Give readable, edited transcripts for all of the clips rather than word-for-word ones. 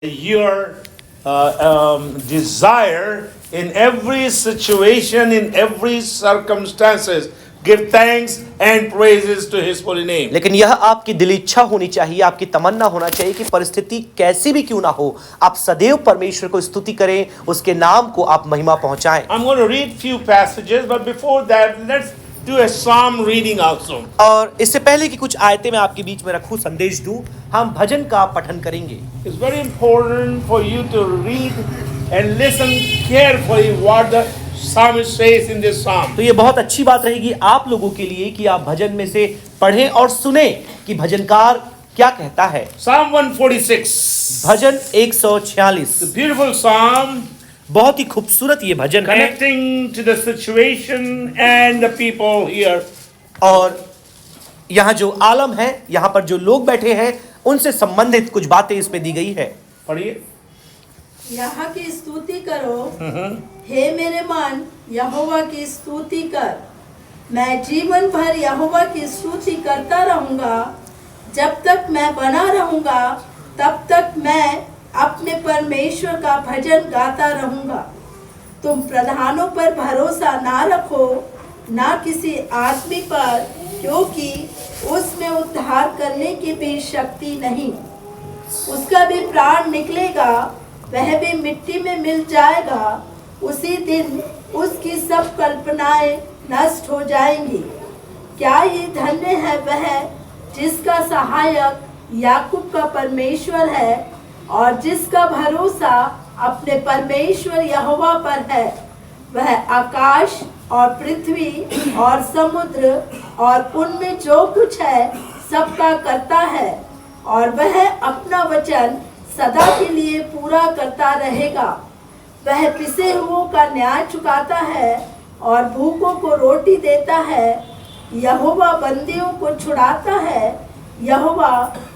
your desire in every situation, in every circumstances, give thanks and praises to His holy name. लेकिन यह आपकी दिली इच्छा होनी चाहिए, आपकी तमन्ना होना चाहिए कि परिस्थिति कैसी भी क्यों ना हो, आप सदैव परमेश्वर को स्तुति करें, उसके नाम को आप महिमा पहुंचाएं। I'm going to read few passages, but before that, let's do a psalm reading also. और इससे पहले कि कुछ आयतें मैं आपके बीच में रखूं, संदेश दूं, हम भजन का पठन करेंगे। It's very important for you to read and listen carefully what the psalmist says in this psalm. तो ये बहुत अच्छी बात रहेगी आप लोगों के लिए कि आप भजन में से पढ़ें और सुने कि भजनकार क्या कहता है। Psalm 146. Bhajan 146, The beautiful psalm बहुत ही खूबसूरत ये भजन है connecting to the situation and the people here. और यहाँ जो आलम है, यहाँ पर जो लोग बैठे हैं, उनसे संबंधित कुछ बातें इसमें दी गई है। पढ़िए। यहोवा की स्तुति करो, हे मेरे मन, यहोवा की स्तुति कर। मैं जीवन भर यहोवा की स्तुति करता रहूंगा। जब तक मैं बना रहूंगा, तब तक मैं अपने परमेश्वर का भजन गाता रहूंगा। तुम प्रधानों पर भरोसा ना रखो, ना किसी आदमी पर, क्योंकि उसमें उद्धार करने की भी शक्ति नहीं। उसका भी प्राण निकलेगा, वह भी मिट्टी में मिल जाएगा। उसी दिन उसकी सब कल्पनाएं नष्ट हो जाएंगी। क्या ही धन्य है वह जिसका सहायक याकूब का परमेश्वर है और जिसका भरोसा अपने परमेश्वर यहोवा पर है। वह आकाश और पृथ्वी और समुद्र और उनमें जो कुछ है सबका करता है, और वह अपना वचन सदा के लिए पूरा करता रहेगा। वह पिसे हुओं का न्याय चुकाता है और भूखों को रोटी देता है। यहोवा बंदियों को छुड़ाता है। यहोवा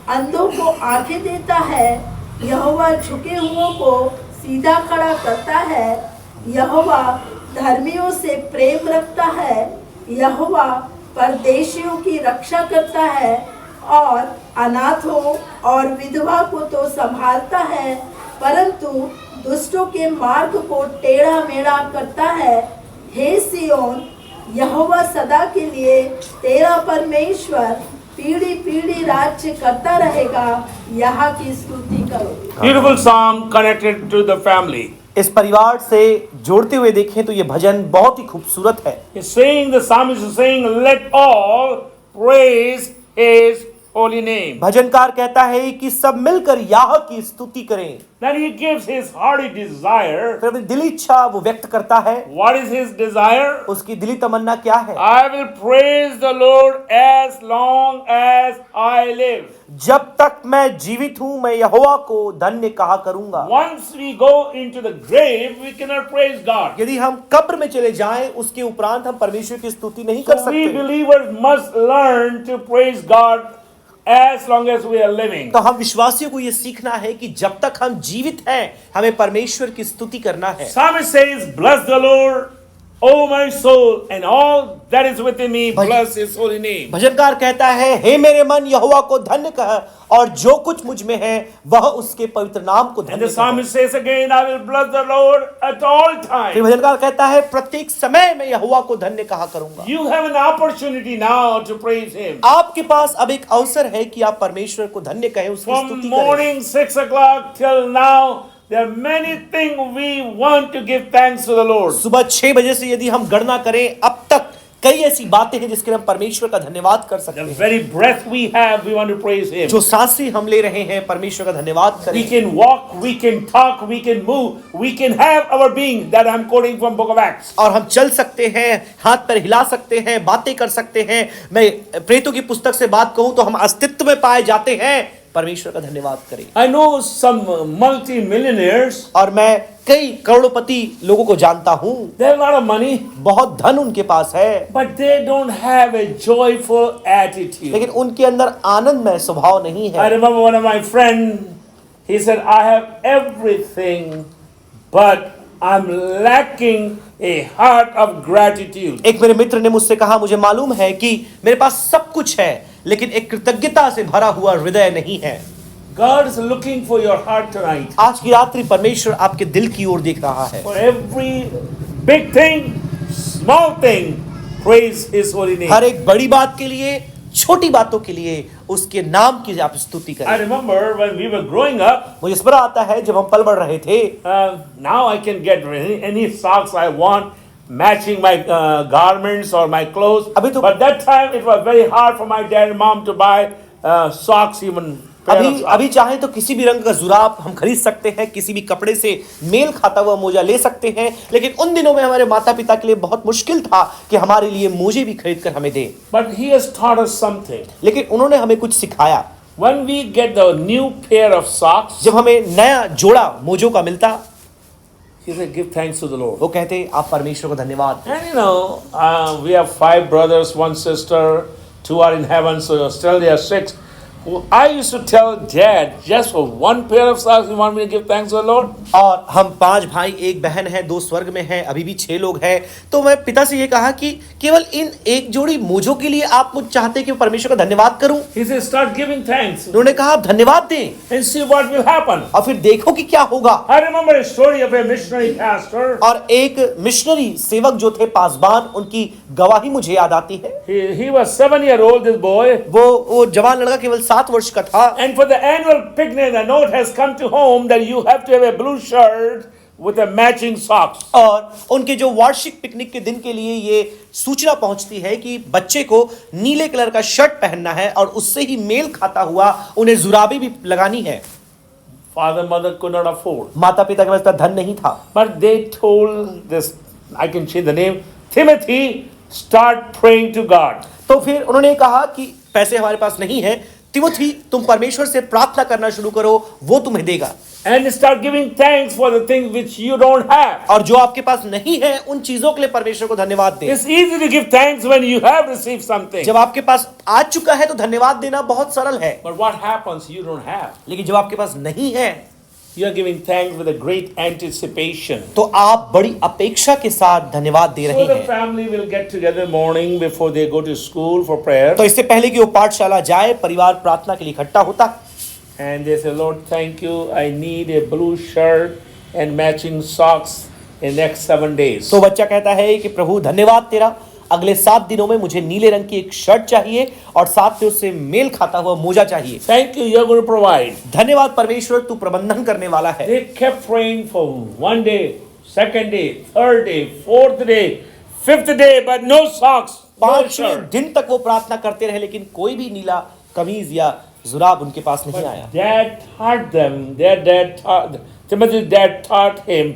अंधों को आंखें देता है। यहोवा झुके हुओं को सीधा खड़ा करता है। यहोवा धर्मियों से प्रेम रखता है। यहोवा परदेशियों की रक्षा करता है और अनाथों और विधवा को तो संभालता है, परंतु दुष्टों के मार्ग को टेढ़ा मेढ़ा करता है। हे सियोन, यहोवा सदा के लिए तेरा परमेश्वर पीढ़ी पीढ़ी राज्य करता रहेगा। यहाँ की स्तुति करो। Beautiful psalm connected to the family. इस परिवार से जोड़ते हुए देखें तो ये भजन बहुत ही खूबसूरत है। He's saying, the psalmist is saying, let all praise His holy name. भजनकार कहता है कि सब मिलकर याह की स्तुति करें। Then he gives his hearty desire. फिर अपनी दिली इच्छा वो व्यक्त करता है। What is his desire? उसकी दिली तमन्ना क्या है? I will praise the Lord as long as I live. जब तक मैं जीवित हूं, मैं यहोवा को धन्य कहा करूंगा। Once we go into the grave, we cannot praise God. यदि हम कब्र में चले जाएं, उसके उपरांत हम परमेश्वर की स्तुति नहीं कर So we सकते। believers must learn to praise God as long as we are living. तो हम विश्वासियों को यह सीखना है कि जब तक हम जीवित हैं, हमें परमेश्वर की स्तुति करना है। Psalmist says, bless the Lord, O my soul, and all that is within me, bless His holy name. भजनकार कहता है, हे मेरे मन, यहोवा को धन्य कह, और जो कुछ मुझ में है वह उसके पवित्र नाम को And धन्य the कह। psalmist says again, I will bless the Lord at all फिर times. भजनकार कहता है, प्रत्येक समय में यहोवा को धन्य कहा करूंगा। You have an opportunity now to praise Him. आपके पास अब एक अवसर है कि आप परमेश्वर को धन्य कहें, उसकी From स्तुति करें। morning 6 o'clock till now, there are many things we want to give thanks to the Lord. सुबह 6 बजे से यदि हम गणना करें, अब तक कई ऐसी बातें हैं जिसके लिए हम परमेश्वर का धन्यवाद कर सकते The हैं। very breath we have, we want to praise Him. जो सांसें हम ले रहे हैं, परमेश्वर का धन्यवाद We करें। can walk, we can talk, we can move, we can have our being. That I'm quoting from Book of Acts. और हम चल सकते हैं, हाथ पैर हिला सकते हैं, बातें कर सकते हैं। मैं प्रेतों की पुस्तक से बात कहूं तो हम अस्तित्व में पाए जाते हैं। परमेश्वर का धन्यवाद करें। I know some multi-millionaires. और मैं कई करोड़पति लोगों को जानता हूं, They have a lot of money, बहुत धन उनके पास है, but they don't have a joyful attitude. लेकिन उनके अंदर आनंदमय स्वभाव नहीं I है। remember one of my friends, he said, I have everything, but I'm lacking a heart of gratitude. एक मेरे मित्र ने मुझसे कहा, मुझे मालूम है कि मेरे पास सब कुछ है, लेकिन एक कृतज्ञता से भरा हुआ हृदय नहीं है। God is looking for your heart tonight. आज की रात्रि परमेश्वर आपके दिल की ओर देख रहा है। For every big thing, small thing, praise His holy name. हर एक बड़ी बात के लिए, छोटी बातों के लिए उसके नाम की आप स्तुति I करें। remember when we were growing up, मुझे स्मरण आता है जब हम पल बढ़ रहे थे, now I can get any socks I want, matching my garments or my clothes. अभी तो- But that time it was very hard for my dad and mom to buy socks, even pair of अभी socks. अभी चाहे तो किसी भी रंग का जुराब हम खरीद सकते हैं, किसी भी कपड़े से मेल खाता हुआ मोजा ले सकते हैं, लेकिन उन दिनों में हमारे माता पिता के लिए बहुत मुश्किल था कि हमारे लिए मोजे भी खरीद कर हमें दें। But He has taught us something. लेकिन उन्होंने हमें कुछ सिखाया। When we get the new pair of socks, जब हमें नया जोड़ा मोजों का मिलता, He said, give thanks to the Lord. वो कहते आप परमेश्वर को धन्यवाद। And you know, we have 5 brothers, 1 sister, 2 are in heaven, so still there are 6. I used to tell Dad, just for one pair of socks, you want me to give thanks to the Lord? और हम 5 भाई, 1 बहन है, 2 स्वर्ग में हैं, अभी भी 6 लोग हैं। तो मैं पिता से ये कहा कि केवल इन एक जोड़ी मोजों के लिए आप मुझ चाहते कि परमेश्वर का धन्यवाद करूं? He said, start giving thanks उन्होंने कहा आप धन्यवाद दें and see what will happen. और फिर देखो कि क्या होगा। I remember a story of a missionary pastor. और एक मिशनरी सेवक जो थे पासबान, उनकी गवाही मुझे याद आती है। He was 7-year-old, this boy. वो जवान लड़का केवल 7 वर्ष का था। And for the annual picnic, the note has come to home that you have to have a blue shirt with a matching socks. और उनके जो वार्षिक पिकनिक के दिन के लिए ये सूचना पहुंचती है कि बच्चे को नीले कलर का शर्ट पहनना है और उससे ही मेल खाता हुआ उन्हें जुराबी भी लगानी है। Father, mother could not afford. माता पिता के पास इतना धन नहीं था, But they told this, I can change the name, Timothy, start praying to God. तो फिर उन्होंने कहा कि पैसे हमारे पास नहीं है, तिमोथी तुम परमेश्वर से प्रार्थना करना शुरू करो, वो तुम्हें देगा। And start giving thanks for the things which you don't have. और जो आपके पास नहीं है उन चीजों के लिए परमेश्वर को धन्यवाद दें। It's easy to give thanks when you have received something. जब आपके पास आ चुका है तो धन्यवाद देना बहुत सरल है, But what happens? You don't have. लेकिन जब आपके पास नहीं है You are giving thanks with a great anticipation. तो आप बड़ी अपेक्षा के साथ धन्यवाद दे So रहे the हैं। family will get together morning before they go to school for prayer. तो इससे पहले कि वो पाठशाला जाए, परिवार प्रार्थना के लिए इकट्ठा होता And they say, Lord, thank you. I need a blue shirt and matching socks in next 7 days. तो बच्चा कहता है कि प्रभु धन्यवाद तेरा, अगले 7 दिनों में मुझे नीले रंग की एक शर्ट चाहिए और साथ में उससे मेल खाता हुआ मोजा चाहिए। Thank you, you're going to provide. धन्यवाद परमेश्वर, तू प्रबंधन करने वाला है। They kept praying for 1 day, 2nd day, 3rd day, 4th day, 5th day, but no socks, no 5 shirt. दिन तक वो प्रार्थना करते रहे, लेकिन कोई भी नीला कमीज या जुराब उनके पास नहीं आया। Dad taught them, their dad taught, Timothy's dad taught him,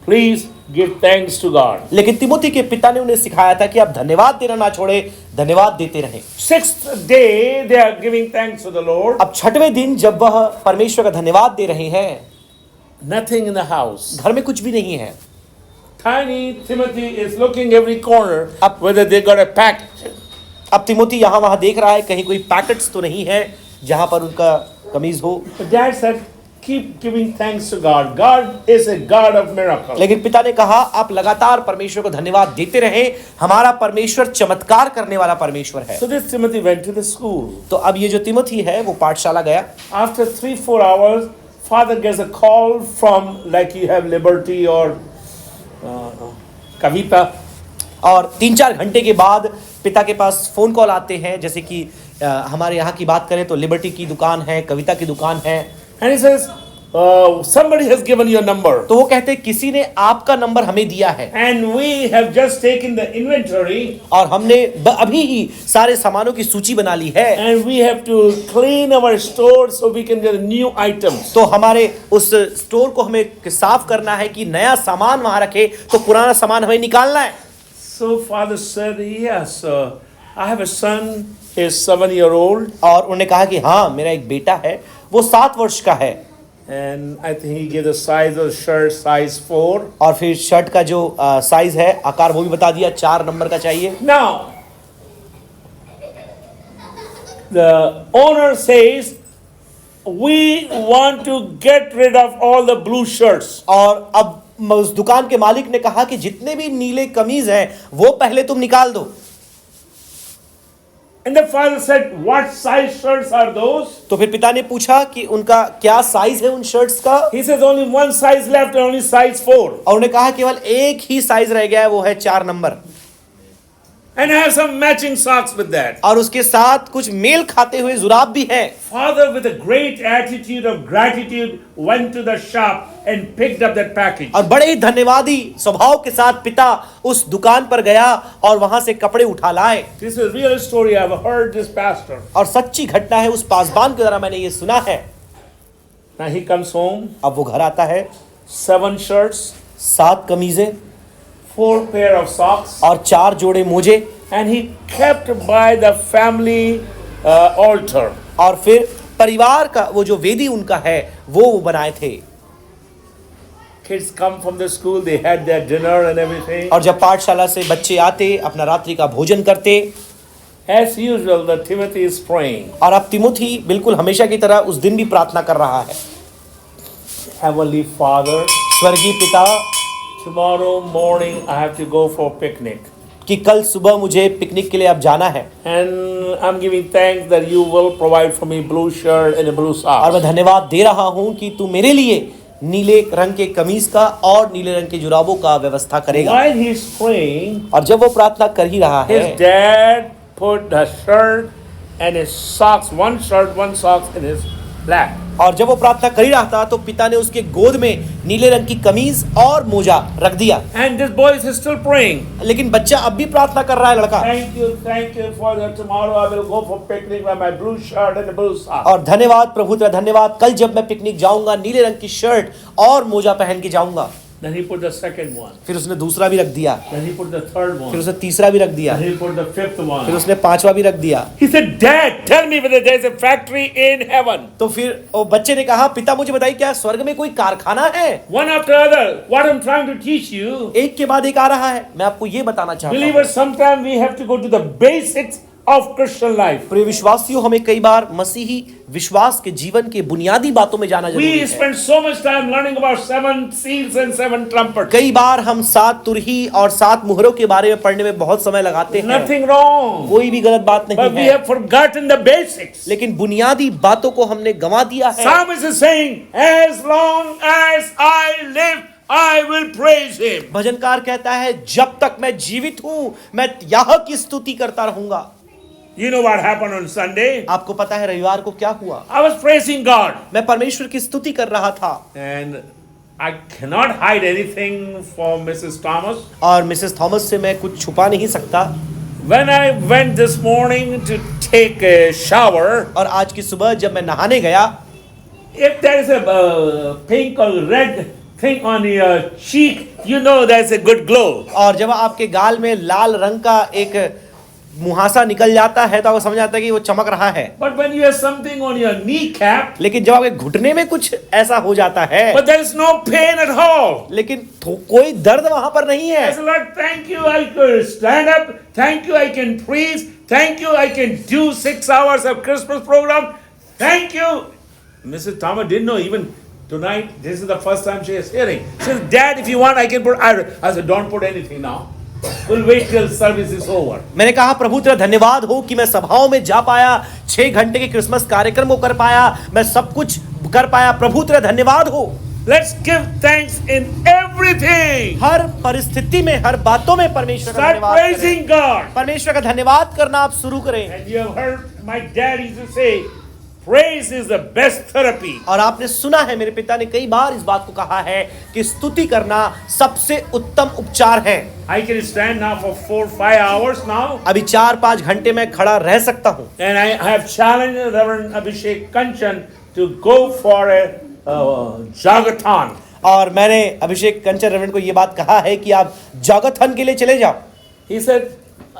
please give thanks to God. लेकिन तिमोथी के पिता ने उन्हें सिखाया था कि आप धन्यवाद देना ना छोड़े, धन्यवाद देते रहें। 6th day, they are giving thanks to the Lord. अब 6वें दिन जब वह परमेश्वर का धन्यवाद दे रहे हैं, Nothing in the house. घर में कुछ भी नहीं है। Tiny Timothy is looking every corner Up. whether they got a pack. अब तिमोथी यहाँ वहाँ देख रहा है कहीं कोई पैकेट्स तो नहीं है जहाँ पर उनका कमीज हो। But Dad said, keep giving thanks to God. God is a God of miracles. लेकिन पिता ने कहा आप लगातार परमेश्वर को धन्यवाद देते रहें, हमारा परमेश्वर चमत्कार करने वाला परमेश्वर है। So this Timothy went to the school. तो अब ये जो तिमोथी है वो पाठशाला गया। After 3-4 hours, father gets a call from, like you have Liberty or Kavita. और 3-4 घंटे के बाद पिता के पास फोन कॉल आते हैं, जैसे कि हमारे यहाँ की बात करें तो लिबर्टी की दुकान है, कविता की दुकान है। And he says, somebody has given you a number. तो वो कहते हैं किसी ने आपका नंबर हमें दिया है And we have just taken the inventory और हमने अभी ही सारे सामानों की सूची बना ली है, and we have to clean our store so we can get new items. तो हमारे उस स्टोर को हमें साफ करना है कि नया सामान वहां रखे, तो पुराना सामान हमें निकालना है। So father said, yes, I have a son, he's 7-year-old. और उन्होंने कहा कि हाँ मेरा एक बेटा है, वो 7 वर्ष का है। And I think he gave the size of the shirt, size 4. और फिर शर्ट का जो साइज है, आकार वो भी बता दिया, 4 नंबर का चाहिए। Now, the owner says, we want to get rid of all the blue shirts. और अब उस दुकान के मालिक ने कहा कि जितने भी नीले कमीज हैं वो पहले तुम निकाल दो। And the father said, what size shirts are those? तो फिर पिता ने पूछा कि उनका क्या साइज है उन शर्ट्स का, He says, only one size left, only size 4. और उन्होंने कहा केवल एक ही साइज रह गया है, वो है 4 number, And I have some matching socks with that. और उसके साथ कुछ मेल खाते हुए जुराब भी हैं। Father, with a great attitude of gratitude, went to the shop and picked up that package. और बड़े ही धन्यवादी स्वभाव के साथ पिता उस दुकान पर गया और वहां से कपड़े उठा लाए। This is a real story. I've heard this pastor. और सच्ची घटना है, उस पासबान के द्वारा मैंने ये सुना है। Now he comes home, अब वो घर आता है, 7 shirts, 7 कमीजें 4 pair of socks, और 4 जोड़े मोजे, and he kept by the family altar. और फिर परिवार का वो जो वेदी उनका है वो बनाए थे। Kids come from the school, they had their dinner and everything. और जब पाठशाला से बच्चे आते, अपना रात्रि का भोजन करते, As usual, the Timothy is praying. और अब तिमुथी बिल्कुल हमेशा की तरह उस दिन भी प्रार्थना कर रहा है। Heavenly Father, स्वर्गीय पिता, tomorrow morning I have to go for picnic. कि कल सुबह मुझे पिकनिक के लिए अब जाना है, And I'm giving thanks that you will provide for me blue shirt and a blue और मैं socks. धन्यवाद दे रहा हूं कि तू मेरे लिए नीले रंग के कमीज का और नीले रंग के जुराबों का व्यवस्था करेगा। While he's praying, और जब वो प्रार्थना कर ही रहा है, his dad put the shirt and his socks, one shirt, one socks in his lap. और जब वो प्रार्थना कर ही रहा था तो पिता ने उसके गोद में नीले रंग की कमीज और मोजा रख दिया। And this boy is still praying. लेकिन बच्चा अब भी प्रार्थना कर रहा है, लड़का। Thank you for that. Tomorrow I will go for picnic with my blue shirt and the blue socks. और धन्यवाद प्रभु तेरा धन्यवाद, कल जब मैं पिकनिक जाऊंगा नीले रंग की शर्ट और मोजा पहन के जाऊंगा। Then he put the second one. फिर उसने दूसरा भी रख दिया, Then he put the third फिर one. उसने तीसरा भी रख दिया, Then he put the fifth फिर one. उसने 5वां भी रख दिया। He said, Dad, tell me whether there is a factory in heaven. तो फिर वो बच्चे ने कहा, पिता मुझे बताइए क्या स्वर्ग में कोई कारखाना है? One after other. What I'm trying to teach you, एक के बाद एक आ रहा है। मैं आपको ये बताना चाहता हूँ, believers, sometimes we have to go to the basics of Christian life. प्रिय विश्वासियों, हमें कई बार मसीही विश्वास के जीवन के बुनियादी बातों में जाना जरूरी We है। spend so much time learning about 7 seals and 7 trumpets. कई बार हम 7 तुरही और 7 मुहरों के बारे में पढ़ने में बहुत समय लगाते हैं। Nothing wrong. कोई भी गलत बात But नहीं we है, have forgotten the basics. लेकिन बुनियादी बातों को हमने गंवा दिया है। Psalmist is saying, as long as I live, I will praise him. भजनकार कहता है, जब तक मैं जीवित हूं मैं याह की स्तुति करता रहूंगा। You know what happened on Sunday? आपको पता है रविवार को क्या हुआ? I was praising God. मैं परमेश्वर की स्तुति कर रहा था, And I cannot hide anything from Mrs. Thomas. और मिसेस थॉमस से मैं कुछ छुपा नहीं सकता। When I went this morning to take a shower, और आज की सुबह जब मैं नहाने गया, if there is a pink or red thing on your cheek, you know there's a good glow. और जब आपके गाल में लाल रंग का एक मुहासा निकल जाता है तो आपको समझ आता है कि वो चमक रहा है। But when you have something on your kneecap, लेकिन जब आपके घुटने में कुछ ऐसा हो जाता है, but there is no pain at all. लेकिन कोई दर्द वहां पर नहीं I है। said, Lord, thank you, I could stand up. Thank you, I can preach. Thank you, I can do 6 hours of Christmas program. Thank you. Mrs. Thomas didn't know even tonight. This is the first time she is hearing. She says, Dad, if you want, I can put. I said, don't put anything now. We'll wait till service is over. मैंने कहा, प्रभु तेरा धन्यवाद हो कि मैं सभाओं में जा पाया, 6 घंटे के क्रिसमस कार्यक्रम को कर पाया, मैं सब कुछ कर पाया। प्रभु तेरा धन्यवाद हो। Let's give thanks in everything. हर परिस्थिति में, हर बातों में परमेश्वर का Start धन्यवाद praising करें। God. परमेश्वर का धन्यवाद करना आप शुरू करें। And you have heard my dad used to say, praise is the best therapy. और आपने सुना है, मेरे पिता ने कई बार इस बात को कहा है कि स्तुति करना सबसे उत्तम उपचार है। I can stand now for 4-5 hours now. अभी 4-5 घंटे में खड़ा रह सकता हूँ। And I have challenged Reverend Abhishek Kanchan to go for a jagathon. और मैंने अभिषेक कंचन रेवरेंड को ये बात कहा है कि आप जगथन के लिए चले जाओ। He said,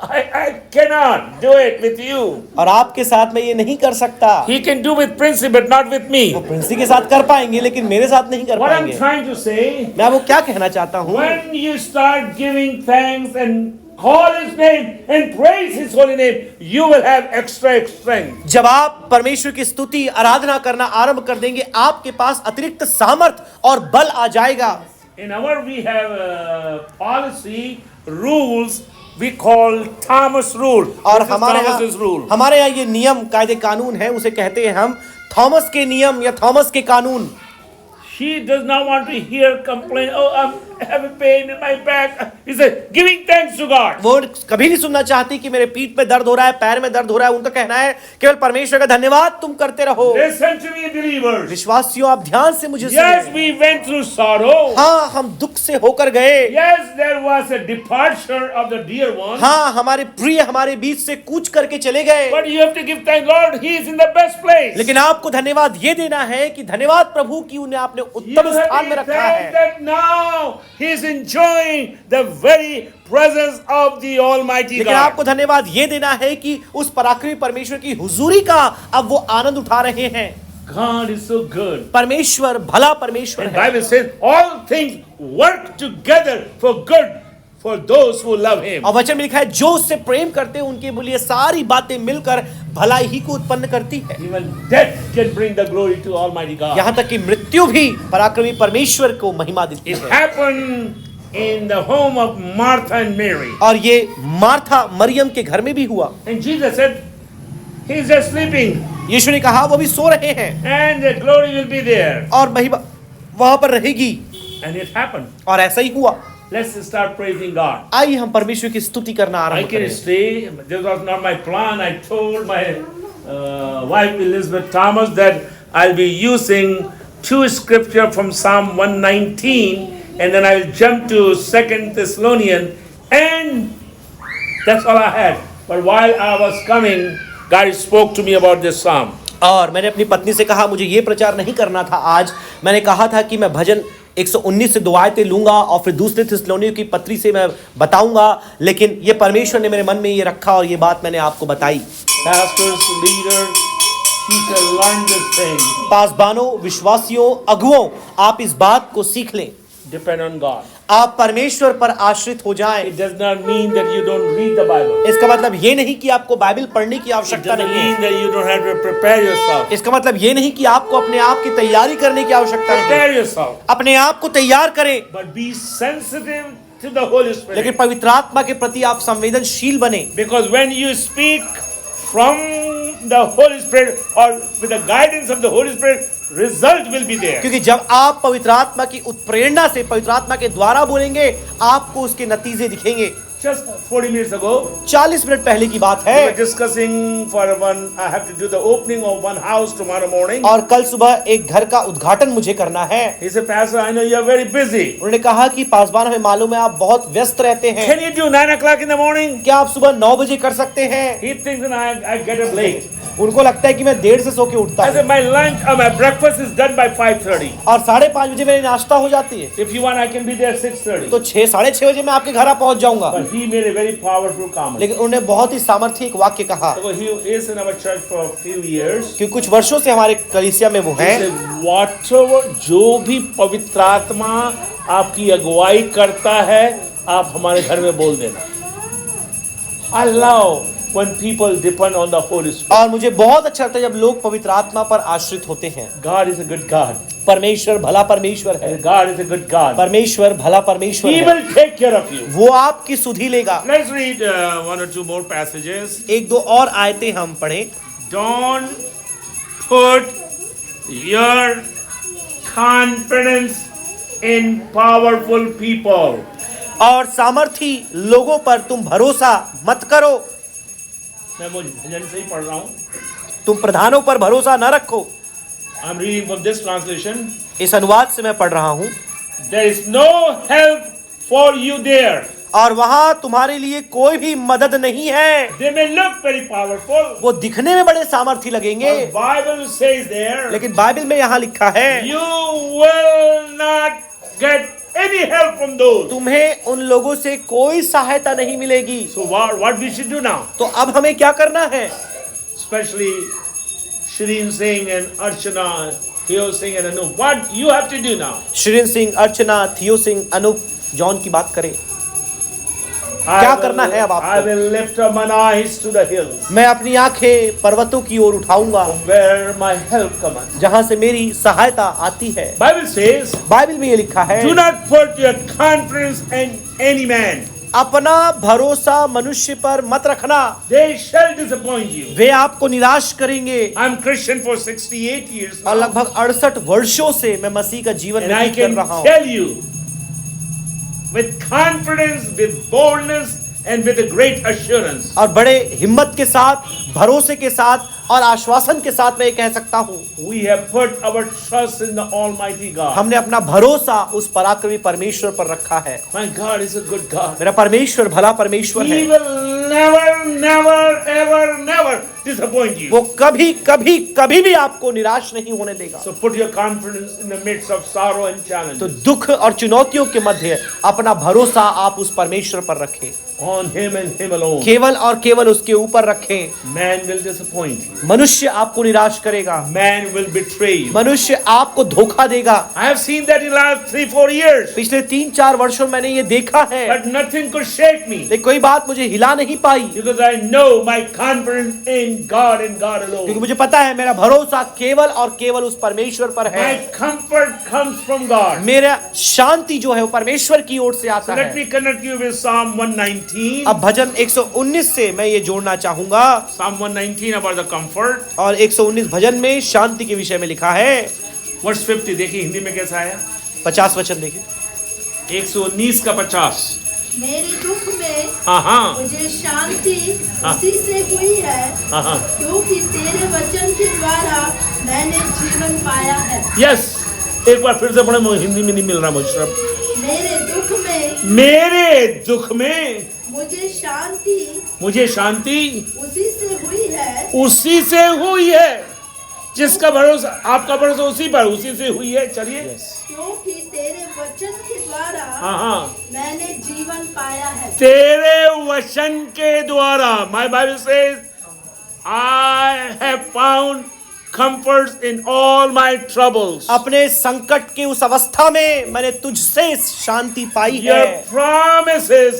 I cannot do it with you. और आपके साथ मैं ये नहीं कर सकता। He can do with Princey, but not with me. वो प्रिंसी के साथ कर पाएंगे लेकिन मेरे साथ नहीं कर What I'm पाएंगे। trying to say, मैं वो क्या कहना चाहता हूँ, when you start giving thanks and call His name and praise His holy name, you will have extra strength. जब आप परमेश्वर की स्तुति आराधना करना आरंभ कर देंगे, आपके पास अतिरिक्त सामर्थ और बल आ जाएगा। In our we have policy rules we call Thomas rule. और This is Thomas's rule. हमारे यहाँ ये नियम कायदे कानून है, उसे कहते हैं हम थॉमस के नियम या थॉमस के कानून। She does not want to hear complain. Oh, I have a pain in my back. He said, giving thanks to God. वो कभी नहीं सुनना चाहती कि मेरे पीठ में दर्द हो रहा है, पैर में दर्द हो रहा है। उनका कहना है केवल परमेश्वर का धन्यवाद तुम करते रहो। Listen to me, believers. विश्वासियों, आप ध्यान से मुझे Yes, सुनिए। we went through sorrow. हाँ, हम दुख से होकर गए। Yes, there was a departure of the dear one. हाँ, हमारे प्रिय हमारे बीच से कूच करके चले गए। But you have to give thanks, Lord. He is in the best place. लेकिन आपको धन्यवाद ये देना है कि धन्यवाद प्रभु की उन्हें आपने You उत्तम have स्थान में to रखा thank है। that now he is enjoying the very presence of the Almighty लेकिन God. आपको धन्यवाद ये देना है कि उस पराक्रमी परमेश्वर की हुजूरी का अब वो आनंद उठा रहे हैं। God is so good. परमेश्वर भला परमेश्वर And है। Bible says all things work together for good for those who love him. और वचन में लिखा है जो उससे प्रेम करते हैं उनके लिए सारी बातें मिलकर भलाई ही को उत्पन्न करती है। Even death can bring the glory to Almighty God. यहाँ तक कि मृत्यु भी पराक्रमी परमेश्वर को महिमा देती It है। happened in the home of Martha and Mary. और ये मार्था मरियम के घर में भी हुआ। And Jesus said, he's just sleeping यीशु ने कहा वो भी सो रहे हैं and the glory will be there. और महिमा वहां पर रहेगी। And it happened. और ऐसा ही हुआ। Let's start praising God. आइए हम परमेश्वर की स्तुति करना I आरंभ can करें। stay. This was not my plan. I told my wife Elizabeth Thomas that I'll be using two scripture from Psalm 119 and then I'll jump to 2 Thessalonians and that's all I had. But while I was coming, God spoke to me about this psalm. और मैंने अपनी पत्नी से कहा मुझे ये प्रचार नहीं करना था आज। मैंने कहा था कि मैं भजन 119 से दुआएं लूंगा और फिर दूसरे थिस्सलुनीकियों की पत्री से मैं बताऊंगा, लेकिन ये परमेश्वर ने मेरे मन में ये रखा और ये बात मैंने आपको बताई। Pastors, leaders, teachers, learn this thing. पासबानों, विश्वासियों, अगुओं, आप इस बात को सीख लें। Depend on God. आप परमेश्वर पर आश्रित हो जाएं। It does not mean that you don't read the Bible. इसका मतलब ये नहीं कि आपको बाइबल पढ़ने की It आवश्यकता doesn't नहीं है। mean that you don't have to prepare yourself. इसका मतलब ये नहीं कि आपको अपने आप की तैयारी करने की आवश्यकता नहीं है। Prepare yourself. अपने आप को तैयार करें, But be sensitive to the Holy लेकिन Spirit. पवित्र आत्मा के प्रति आप संवेदनशील बने। Because when you speak from the Holy Spirit or with the guidance of the Holy Spirit, result will be there. क्योंकि जब आप पवित्र आत्मा की उत्प्रेरणा से पवित्र आत्मा के द्वारा बोलेंगे आपको उसके नतीजे दिखेंगे। Just 40 minutes ago, 40 मिनट पहले की बात we were है discussing for one. I have to do the opening of one house tomorrow morning. और कल सुबह एक घर का उद्घाटन मुझे करना है। He said, Pastor, I know you are very busy. उन्होंने कहा कि पासबान हमें मालूम है आप बहुत व्यस्त रहते हैं, Can you do 9 o'clock in the morning? क्या आप सुबह 9 बजे कर सकते हैं? He thinks that I get up late. उनको लगता है कि मैं देर से सो के उठता I हूँ said, my lunch or my breakfast is done by 5:30. और 5:30 बजे मेरी नाश्ता हो जाती है, If you want, I can be there 6:30. तो 6 साढ़े 6 बजे मैं आपके घर पहुंच जाऊंगा। But he made a very powerful comment. लेकिन उन्होंने बहुत ही सामर्थ्य एक वाक्य कहा So he is in our church for a few years. कि कुछ वर्षों से हमारे कलीसिया में वो He हैं। said, whatever जो भी पवित्र आत्मा आपकी अगुवाई करता है, आप हमारे घर में बोल देना। I love when people depend on the Holy Spirit. और मुझे बहुत अच्छा लगता है जब लोग पवित्र आत्मा पर आश्रित होते हैं। God is a good God. परमेश्वर भला परमेश्वर है, God is a good God. परमेश्वर भला परमेश्वर He है, will take care of you. वो आपकी सुधि लेगा। Let's read one or two more passages. एक दो और आयतें हम पढ़ें। Don't put your confidence in powerful people. और सामर्थी लोगों पर तुम भरोसा मत करो। मैं मुझे भजन से ही पढ़ रहा हूँ. तुम प्रधानों पर भरोसा न रखो। I'm reading from this translation. इस अनुवाद से मैं पढ़ रहा हूँ। There is no help for you there. और वहां तुम्हारे लिए कोई भी मदद नहीं है। They may look very powerful. वो दिखने में बड़े सामर्थी लगेंगे, The Bible says there, लेकिन बाइबल में यहाँ लिखा है you will not get any help from those. तुम्हें उन लोगों से कोई सहायता नहीं मिलेगी। So what we should do now? तो अब हमें क्या करना है? Especially Shireen Singh and Archana, Theo Singh and Anup. What you have to do now? Shirin Singh, अर्चना, थियो सिंह, अनूप, जॉन की बात करें। क्या करना है अब आपको? I will lift up my eyes to the hills, मैं अपनी आंखें पर्वतों की ओर उठाऊंगा where my help cometh. जहां से मेरी सहायता आती है। Bible says, बाइबल में ये लिखा है do not put your confidence in any man. अपना भरोसा मनुष्य पर मत रखना, They shall disappoint you. वे आपको निराश करेंगे। I'm Christian for 68 years और now, लगभग 68 वर्षों से मैं मसीह का जीवन and I व्यतीत कर can रहा हूं। tell you with confidence, with boldness, and with a great assurance, और बड़े हिम्मत के साथ, भरोसे के साथ और आश्वासन के साथ मैं ये कह सकता हूं, we have put our trust in the Almighty God. हमने अपना भरोसा उस पराक्रमी परमेश्वर पर रखा है। My God is a good God. मेरा परमेश्वर भला परमेश्वर He है। will never disappoint you. वो कभी कभी कभी भी आपको निराश नहीं होने देगा। So put your confidence in the midst of sorrow and तो challenges दुख और चुनौतियों के मध्य अपना भरोसा आप उस परमेश्वर पर रखें, on Him and Him alone. केवल और केवल उसके ऊपर रखें। Man will disappoint you. मनुष्य आपको निराश करेगा, Man will betray you. मनुष्य आपको धोखा देगा। I have seen that in the last 3-4 years, पिछले 3-4 वर्षों में मैंने ये देखा है, but nothing could shake me लेकिन कोई बात मुझे हिला नहीं पाई, because I know my confidence in God and God क्योंकि alone. मुझे पता है मेरा भरोसा केवल और केवल उस परमेश्वर पर है। My comfort comes from God. मेरा शांति जो है वो परमेश्वर की ओर से So आता let है। me connect you with Psalm 119. अब भजन 119 से मैं ये जोड़ना चाहूंगा, Psalm 119 about the comfort. और 119 भजन में शांति के विषय में लिखा है। Verse 50 देखिए हिंदी में कैसा आया, 50 वचन देखिए। 119 का 50. मेरे दुख में हाँ मुझे शांति हाँ। उसी से हुई है, हाँ क्योंकि तेरे वचन के द्वारा मैंने जीवन पाया है। यस, एक बार फिर से पढ़े, मुझे हिंदी में नहीं मिल रहा मुझे शब्द। मेरे दुख में मुझे शांति उसी से हुई है। जिसका भरोसा, आपका भरोसा उसी पर, उसी से हुई है। चलिए, क्योंकि तेरे वचन के द्वारा हाँ मैंने जीवन पाया है। तेरे वचन के द्वारा, my Bible says I have found comforts in all my troubles. अपने संकट की उस अवस्था में मैंने तुझसे शांति पाई Your है, promises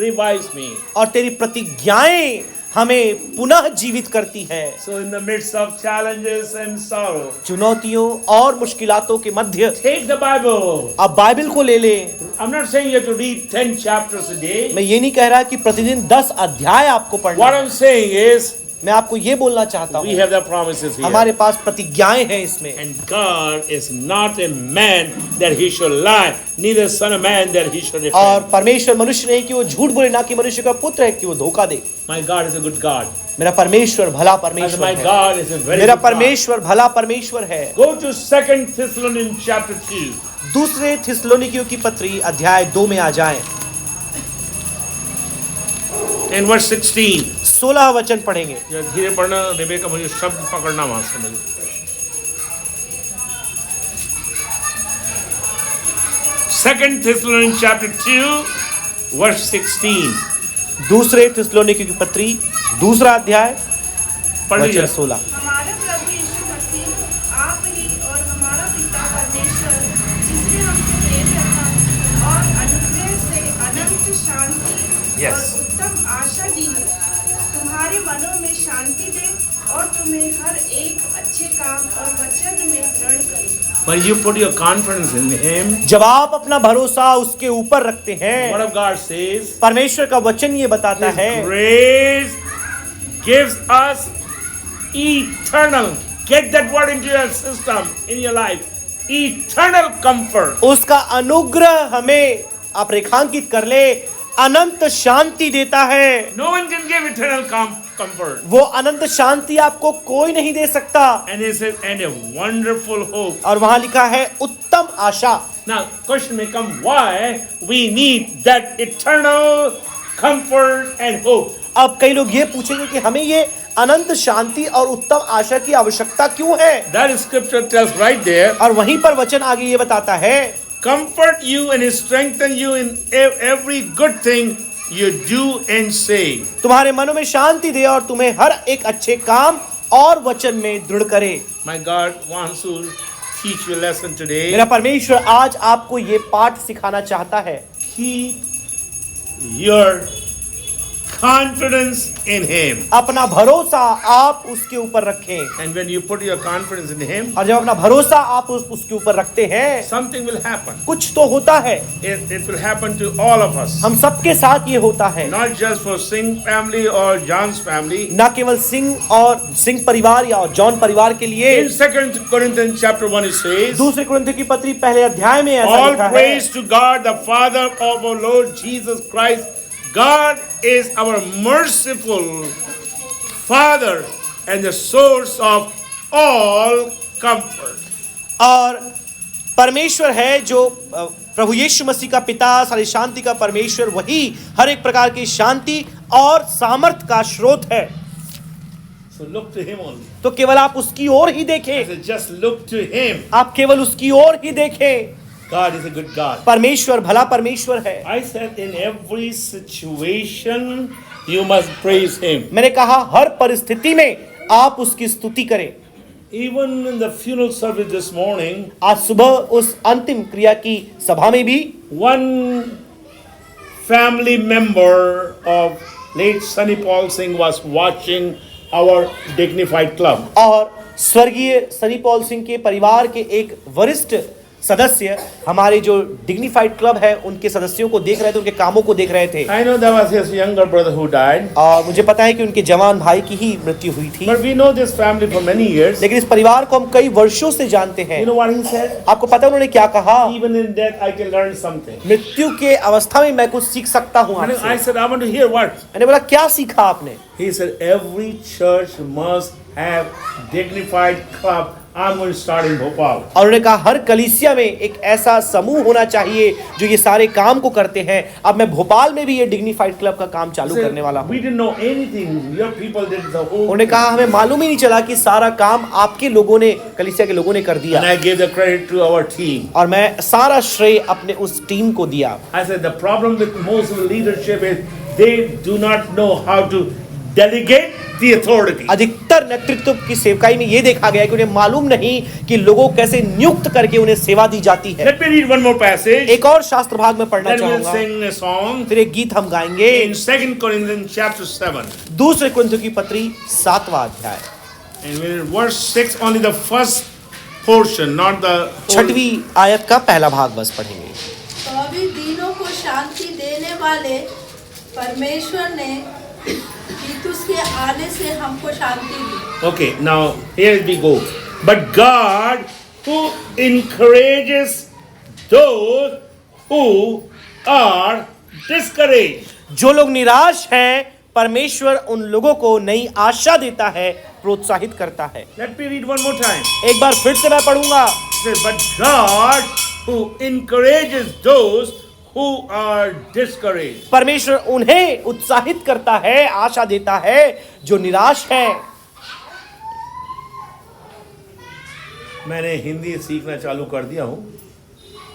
revives me. और तेरी प्रतिज्ञाएं हमें पुनः जीवित करती है। So in the midst of challenges and sorrow, चुनौतियों और मुश्किलातों के मध्य take the Bible. आप बाइबल को ले ले। I'm not saying you have to read 10 chapters a day. मैं ये नहीं कह रहा कि प्रतिदिन 10 अध्याय आपको पढ़ना What है। I'm saying is, मैं आपको ये बोलना चाहता we हूँ, have the promises here. हमारे पास प्रतिज्ञाएं हैं इसमें। And God is not a man that he should lie, neither son of man that he should और repent. परमेश्वर मनुष्य नहीं कि वो झूठ बोले, ना कि मनुष्य का पुत्र है कि वो धोखा दे। My God is a good God. मेरा परमेश्वर भला And परमेश्वर my है। God is a very मेरा good God. परमेश्वर भला परमेश्वर है। Go to 2 Thessalonians chapter 2. दूसरे थिस्सलुनीकियों की पत्री अध्याय 2 में आ जाएं। In verse 16. 16 वचन पढ़ेंगे। या धीरे पढ़ना रेबेका, मुझे शब्द पकड़ना वहां से मुझे। 2 Thessalonians chapter 2 verse 16. दूसरे थिस्सलुनीकियों की पत्री दूसरा अध्याय पढ़ लीजिए। वचन 16। हमारा प्रभु यीशु मसीह आप ही और हमारा पिता परमेश्वर, जिसने हमसे प्रेम रखा और अनुग्रह से अनंत शांति Yes. और उत्तम आशा दी है, तुम्हारे मनों में शांति दे और तुम्हें हर एक अच्छे काम और वचन में दृढ़ करे। When you put your confidence in Him, जब आप अपना भरोसा उसके ऊपर रखते हैं, what of God says, परमेश्वर का वचन ये बताता His है, grace gives us eternal. Get that word into your system, in your life. Eternal comfort. उसका अनुग्रह हमें, आप रेखांकित कर ले, अनंत शांति देता है। No one can give eternal comfort. वो अनंत शांति आपको कोई नहीं दे सकता। And He says, and a wonderful hope. और वहां लिखा है उत्तम आशा। Now, question may come, why we need that eternal comfort and hope? अब कई लोग ये पूछेंगे कि हमें ये अनंत शांति और उत्तम आशा की आवश्यकता क्यों है? That scripture tells right there, और वहीं पर वचन आगे ये बताता है, comfort you and strengthen you in every good thing you do and say. तुम्हारे मनों में शांति दे और तुम्हें हर एक अच्छे काम और वचन में दृढ़ करे। My God wants to teach you a lesson today. मेरा परमेश्वर आज आपको ये पाठ सिखाना चाहता है। Keep your confidence in Him. अपना भरोसा आप उसके ऊपर रखें। And when you put your confidence in Him, और जब अपना भरोसा आप उसके ऊपर रखते हैं, something will happen. कुछ तो होता है। It will happen to all of us. हम सबके साथ ये होता है, Not just for Singh family or John's family. ना केवल सिंह और सिंह परिवार या जॉन परिवार के लिए। In 2 Corinthians chapter 1 it says, दूसरे कुरिन्थियों की पत्री पहले अध्याय में ऐसा all लिखा है, praise to God the Father of our Lord Jesus Christ. God is our merciful Father and the source of all comfort. और परमेश्वर है जो प्रभु यीशु मसीह का पिता, सारी शांति का परमेश्वर, वही हर एक प्रकार की शांति और सामर्थ का स्रोत है। So look to Him only. तो केवल आप उसकी ओर ही I देखें, said, just look to Him. आप केवल उसकी ओर ही देखें। God is a good God. परमेश्वर भला परमेश्वर है। I said in every situation you must praise Him. मैंने कहा हर परिस्थिति में आप उसकी स्तुति करें। Even in the funeral service this morning, आज सुबह उस अंतिम क्रिया की सभा में भी one family member of late Sunny Paul Singh was watching our Dignified Club. और स्वर्गीय सनी पॉल सिंह के परिवार के एक वरिष्ठ सदस्य हमारे जो डिग्निफाइड क्लब है उनके सदस्यों को देख रहे थे, उनके कामों को देख रहे थे। I know that was his younger brother who died, और मुझे पता है कि उनके जवान भाई की ही मृत्यु हुई थी, but we know this family for many years. लेकिन इस परिवार को हम कई वर्षों से जानते हैं। You know what he said? आपको पता है उन्होंने क्या कहा? Even in death, I can learn something. मृत्यु के अवस्था में मैं कुछ सीख सकता हूँ And I आपसे। said, I want to hear what? मैंने बोला क्या सीखा आपने? He said, every church must have Dignified Club. I'm going to start in Bhopal. और उन्होंने कहा हर कलीसिया में एक ऐसा समूह होना चाहिए जो ये सारे काम को करते हैं। अब मैं भोपाल में भी ये डिग्निफाइड क्लब का काम चालू करने वाला हूँ। We didn't know anything. Your people did the whole. उन्होंने कहा हमें मालूम ही नहीं चला कि सारा काम आपके लोगों ने, कलीसिया के लोगों ने कर दिया। And I gave the credit to our team. और मैं सारा श्रेय अपने उस टीम को दिया। I said the problem with most of the leadership is they do not know how to delegate the authority. अधिकतर नेतृत्व की सेवकाई में ये देखा गया कि उन्हें मालूम नहीं कि लोगों को कैसे नियुक्त करके उन्हें सेवा दी जाती है। Let me read one more passage. एक और शास्त्र भाग में पढ़ना Then we'll चाहूंगा, sing a song फिर एक गीत हम गाएंगे। in 2 Corinthians chapter 7. दूसरे कुरिन्थियों की पत्री 7वां अध्याय, And we're in verse 6, only the first portion, not the whole. 6वीं आयत का पहला भाग बस पढ़ेंगे। तो अभी दिनों को शांति देने वाले परमेश्वर ने तीतुस के आने से हमको शांति दी। Okay, now here we go. But God who encourages those who are discouraged. जो लोग निराश हैं, परमेश्वर उन लोगों को नई आशा देता है, प्रोत्साहित करता है। Let me read one more time. एक बार फिर से मैं पढ़ूंगा। Say, but God who encourages those who are discouraged. परमेश्वर उन्हें उत्साहित करता है, आशा देता है जो निराश है। मैंने हिंदी सीखना चालू कर दिया हूँ।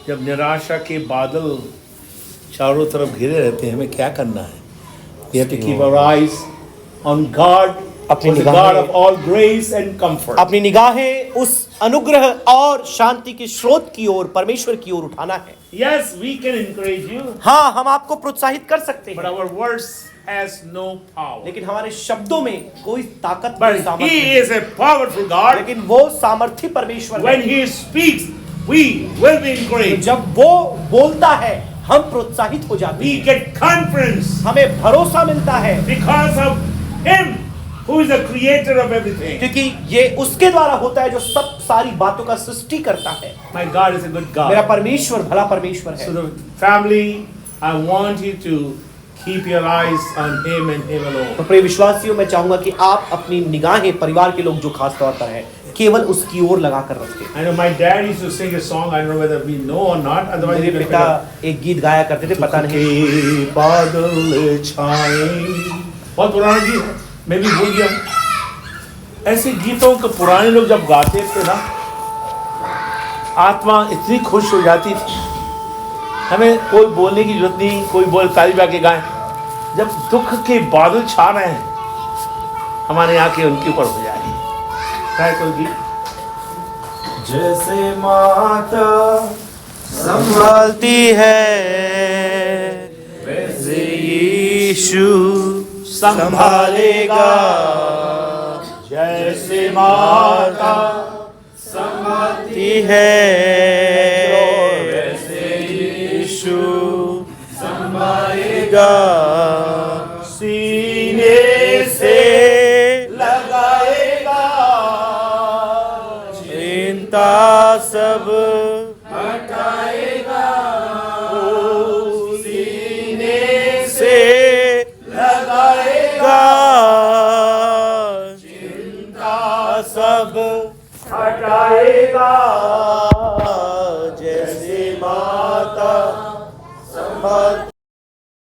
जब निराशा के बादल चारों तरफ घिरे रहते हैं, हमें क्या करना है? We have to keep our eyes on God, अपनी the God of all grace and comfort. अपनी निगाहें उस अनुग्रह और शांति के स्रोत की ओर, परमेश्वर की ओर उठाना है। Yes, we can encourage you, हाँ, हम आपको प्रोत्साहित कर सकते but हैं, our words has no power. लेकिन हमारे शब्दों में कोई ताकत But नहीं, सामर्थ्य He नहीं। is a powerful God. लेकिन वो सामर्थी परमेश्वर When है। He speaks, we will be encouraged. जब वो बोलता है, हम प्रोत्साहित हो जाते We हैं, get confidence हमें भरोसा मिलता है, because of Him who is the creator of everything. क्योंकि ये उसके द्वारा होता है जो सब सारी बातों का सृष्टि करता है। My God is a good मेरा God. परमेश्वर भला परमेश्वर So है। the family, I want you to keep your eyes on Him and Him alone. तो प्रिय विश्वासियों, मैं चाहूंगा कि आप अपनी निगाहें, परिवार के लोग जो खास तौर पर है, केवल उसकी ओर लगा कर रखें। I know my dad used to sing a song. I don't know whether we know or not. Otherwise, you मेरे can पिता pick एक गीत गाया करते थे, पता up. नहीं के बादल छाए, बहुत पुराना गीत है, मैं भी भूल गया हूँ। ऐसे गीतों को पुराने लोग जब गाते थे ना, आत्मा इतनी खुश हो जाती थी। हमें कोई बोलने की जरूरत नहीं, कोई बोल ताली बजा के गाएं। जब दुख के बादल छा रहे हैं, हमारी आंखें उनके ऊपर हो जा रही है। क्या है कोई गीत? जैसे माता संभालती है, वैसे यीशु संभालेगा, जैसे माता संभालती है वैसे यीशु संभालेगा। सीने से लगाएगा, चिंता सब हटाएगा। सीने से लगाएगा, चिंता सब हटाएगा, जैसे माता संभाल